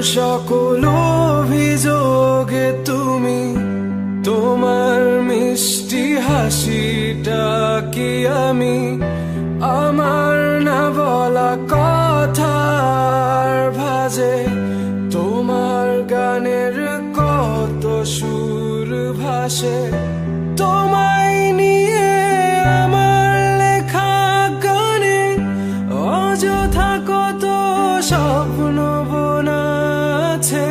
সকল অভিযোগে তুমি, তোমার মিষ্টি হাসিটা কি আমি আমার না বলা কথার ভাজে, তোমার গানের কত সুর ভাসে, তোমায় নিয়ে আমার লেখা গানে অযথা কত স্বপ্ন বোনা আছে,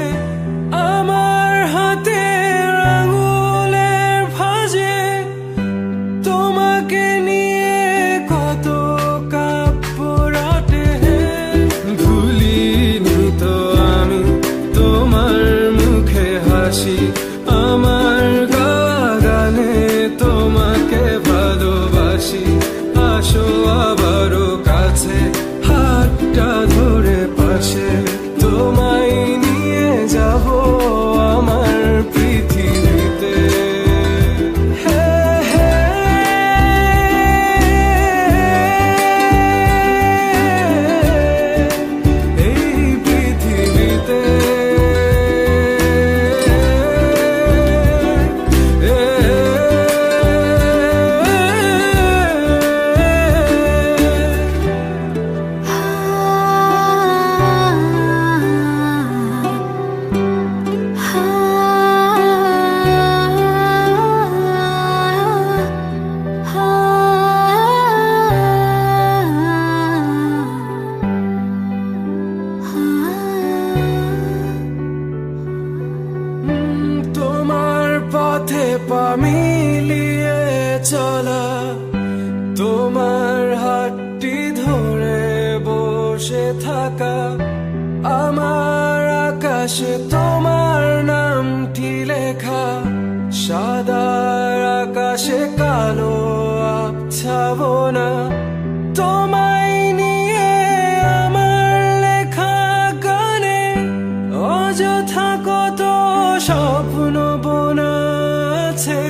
আমার হাতের আঙুলের ভাঁজে তোমাকে নিয়ে কত কাব্য রটে। ভুলিনি তো আমি তোমার মুখে হাসি, আমার গাওয়া গানে তোমাকে ভালোবাসি, আসো আবারও কাছে হাতটা ধরে পাশে, তোমায় নিয়ে যাব আমার পৃথিবীতে। এই পৃথিবীতে পথে পা মিলিয়ে চলা, তোমার হাতটি ধরে বসে থাকা, আমার আকাশে তোমার নামটি লেখা, সাদার আকাশে কালো আবছাবনা, তোমায় নিয়ে আমার লেখা গানে অযথা কত স্বপ্ন বোনা আছে।